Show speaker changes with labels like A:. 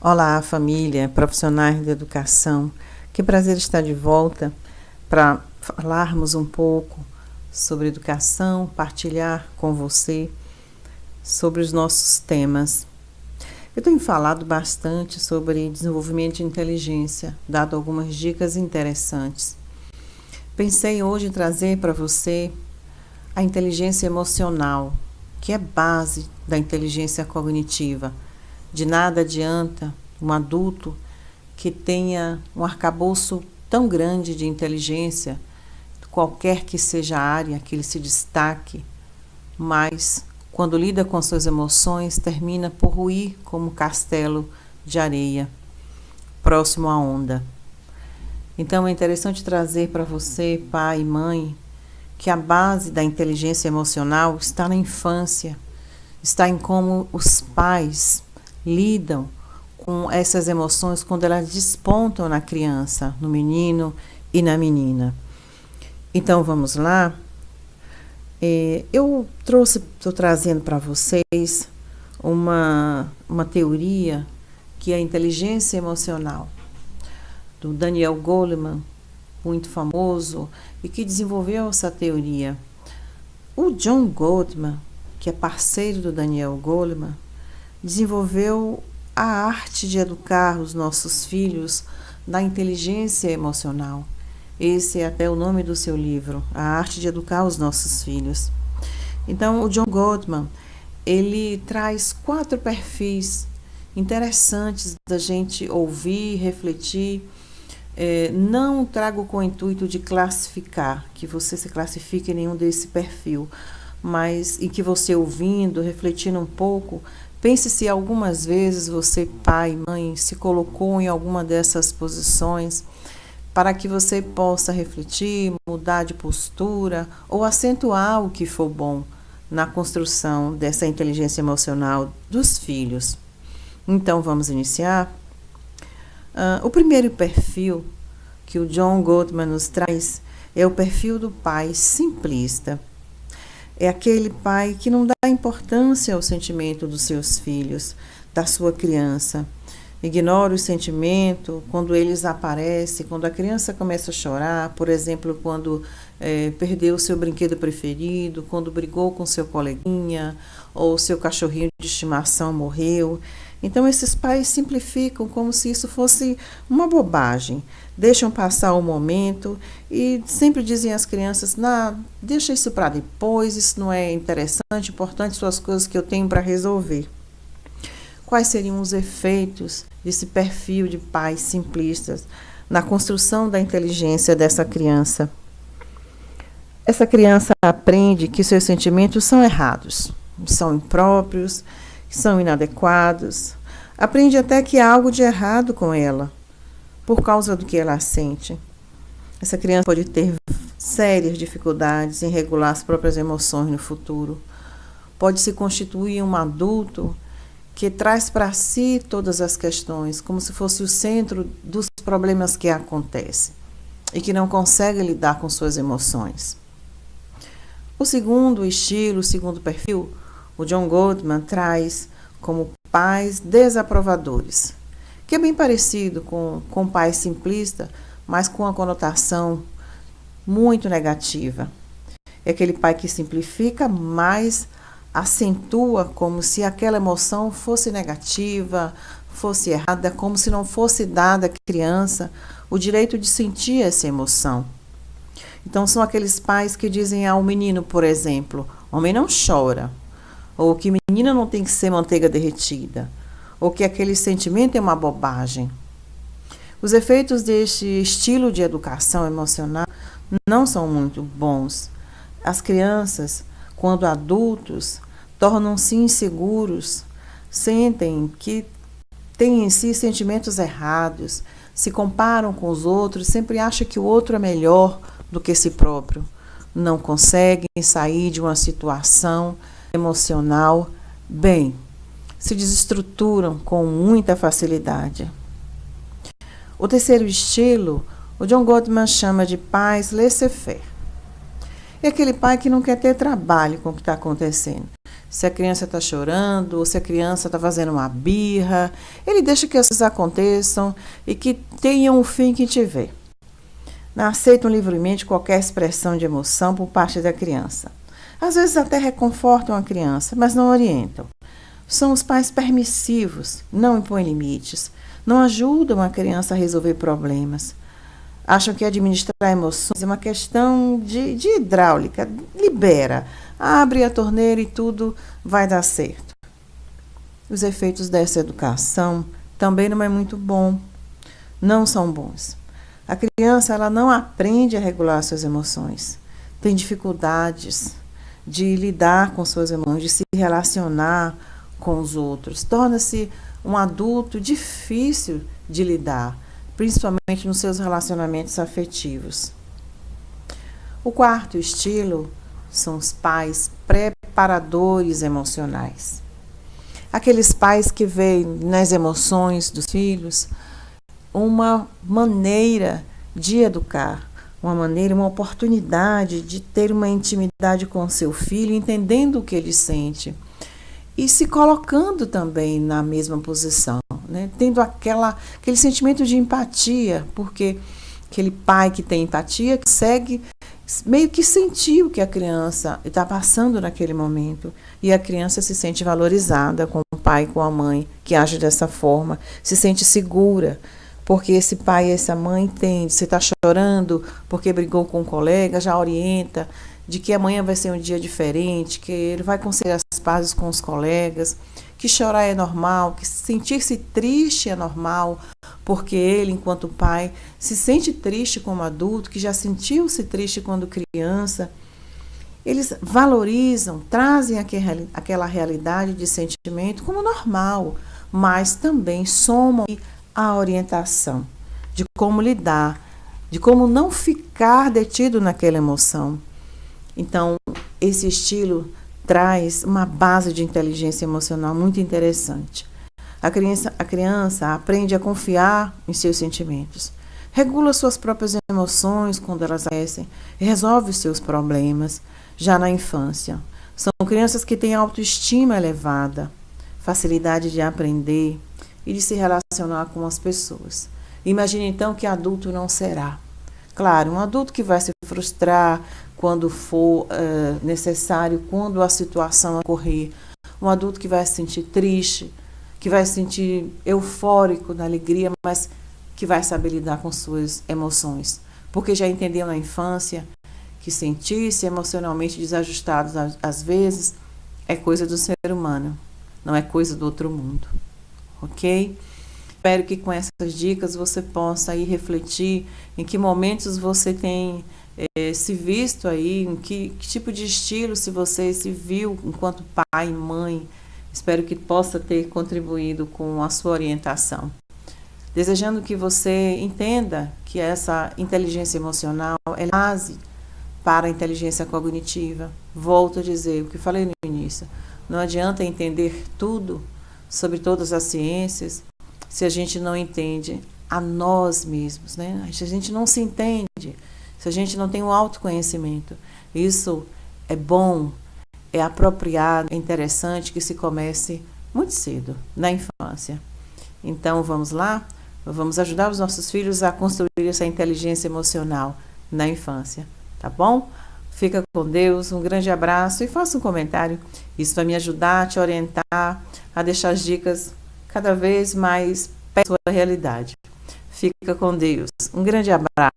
A: Olá, família, profissionais da educação. Que prazer estar de volta para falarmos um pouco sobre educação, partilhar com você sobre os nossos temas. Eu tenho falado bastante sobre desenvolvimento de inteligência, dado algumas dicas interessantes. Pensei hoje em trazer para você a inteligência emocional, que é base da inteligência cognitiva. De nada adianta um adulto que tenha um arcabouço tão grande de inteligência, qualquer que seja a área que ele se destaque, mas quando lida com suas emoções, termina por ruir como um castelo de areia, próximo à onda. Então é interessante trazer para você, pai e mãe, que a base da inteligência emocional está na infância, está em como os pais lidam com essas emoções quando elas despontam na criança, no menino e na menina. Então vamos lá. Estou trazendo para vocês uma teoria que é a inteligência emocional, do Daniel Goleman, muito famoso, e que desenvolveu essa teoria. O John Gottman, que é parceiro do Daniel Goleman, desenvolveu a arte de educar os nossos filhos na inteligência emocional. Esse é até o nome do seu livro, A Arte de Educar os Nossos Filhos. Então, o John Gottman, ele traz 4 perfis interessantes da gente ouvir, refletir. Não trago com o intuito de classificar, que você se classifique em nenhum desse perfil, mas em que você ouvindo, refletindo um pouco, pense se algumas vezes você, pai, mãe, se colocou em alguma dessas posições, para que você possa refletir, mudar de postura ou acentuar o que for bom na construção dessa inteligência emocional dos filhos. Então, vamos iniciar. O primeiro perfil que o John Gottman nos traz é o perfil do pai simplista. É aquele pai que não dá importância ao sentimento dos seus filhos, da sua criança. Ignora o sentimento quando eles aparecem, quando a criança começa a chorar, por exemplo, quando perdeu o seu brinquedo preferido, quando brigou com seu coleguinha, ou seu cachorrinho de estimação morreu. Então, esses pais simplificam como se isso fosse uma bobagem. Deixam passar o momento e sempre dizem às crianças, deixa isso para depois, isso não é interessante, importante são as coisas que eu tenho para resolver. Quais seriam os efeitos desse perfil de pais simplistas na construção da inteligência dessa criança? Essa criança aprende que seus sentimentos são errados, são impróprios, são inadequados. Aprende até que há algo de errado com ela, por causa do que ela sente. Essa criança pode ter sérias dificuldades em regular as próprias emoções no futuro. Pode se constituir um adulto que traz para si todas as questões, como se fosse o centro dos problemas que acontecem, e que não consegue lidar com suas emoções. O segundo estilo, o segundo perfil, o John Gottman traz como pais desaprovadores, que é bem parecido com pai simplista, mas com uma conotação muito negativa. É aquele pai que simplifica, mas acentua como se aquela emoção fosse negativa, fosse errada, como se não fosse dada à criança o direito de sentir essa emoção. Então, são aqueles pais que dizem ao menino, por exemplo, homem não chora, ou que menina não tem que ser manteiga derretida, ou que aquele sentimento é uma bobagem. Os efeitos deste estilo de educação emocional não são muito bons. As crianças, quando adultos, tornam-se inseguros, sentem que têm em si sentimentos errados, se comparam com os outros, sempre acham que o outro é melhor do que si próprio. Não conseguem sair de uma situação emocional bem, se desestruturam com muita facilidade. O terceiro estilo, o John Gottman chama de pais laissez-faire. É aquele pai que não quer ter trabalho com o que está acontecendo, se a criança está chorando, ou se a criança está fazendo uma birra. Ele deixa que as coisas aconteçam e que tenham o fim que tiver. Não aceitam livremente qualquer expressão de emoção por parte da criança. Às vezes até reconfortam a criança, mas não orientam. São os pais permissivos, não impõem limites, não ajudam a criança a resolver problemas. Acham que administrar emoções é uma questão de hidráulica. Libera, abre a torneira e tudo vai dar certo. Os efeitos dessa educação também não é muito bom, não são bons. A criança ela não aprende a regular suas emoções, tem dificuldades de lidar com suas emoções, de se relacionar com os outros. Torna-se um adulto difícil de lidar, principalmente nos seus relacionamentos afetivos. O quarto estilo são os pais preparadores emocionais. Aqueles pais que veem nas emoções dos filhos uma maneira de educar, uma oportunidade de ter uma intimidade com seu filho, entendendo o que ele sente e se colocando também na mesma posição, né? Tendo aquele sentimento de empatia, porque aquele pai que tem empatia consegue meio que sentir o que a criança está passando naquele momento, e a criança se sente valorizada com o pai, com a mãe que age dessa forma, se sente segura, porque esse pai e essa mãe entende. Se está chorando porque brigou com um colega, já orienta de que amanhã vai ser um dia diferente, que ele vai conseguir as pazes com os colegas, que chorar é normal, que sentir-se triste é normal, porque ele, enquanto pai, se sente triste como adulto, que já sentiu-se triste quando criança. Eles valorizam, trazem aquela realidade de sentimento como normal, mas também somam a orientação de como lidar, de como não ficar detido naquela emoção. Então, esse estilo traz uma base de inteligência emocional muito interessante. A criança aprende a confiar em seus sentimentos, regula suas próprias emoções quando elas aparecem, resolve os seus problemas já na infância. São crianças que têm autoestima elevada, facilidade de aprender e de se relacionar com as pessoas. Imagine então que adulto não será. Claro, um adulto que vai se frustrar quando for necessário, quando a situação ocorrer. Um adulto que vai se sentir triste, que vai se sentir eufórico na alegria, mas que vai saber lidar com suas emoções. Porque já entendeu na infância que sentir-se emocionalmente desajustado, às vezes, é coisa do ser humano, não é coisa do outro mundo. Ok? Espero que com essas dicas você possa aí refletir em que momentos você tem se visto aí, em que tipo de estilo se você se viu enquanto pai e mãe. Espero que possa ter contribuído com a sua orientação. Desejando que você entenda que essa inteligência emocional é base para a inteligência cognitiva. Volto a dizer o que falei no início. Não adianta entender tudo sobre todas as ciências se a gente não entende a nós mesmos, né? Se a gente não se entende, se a gente não tem um autoconhecimento. Isso é bom, é apropriado, é interessante que se comece muito cedo, na infância. Então, vamos lá? Vamos ajudar os nossos filhos a construir essa inteligência emocional na infância, tá bom? Fica com Deus, um grande abraço e faça um comentário. Isso vai me ajudar a te orientar, a deixar as dicas cada vez mais perto da sua realidade. Fica com Deus. Um grande abraço.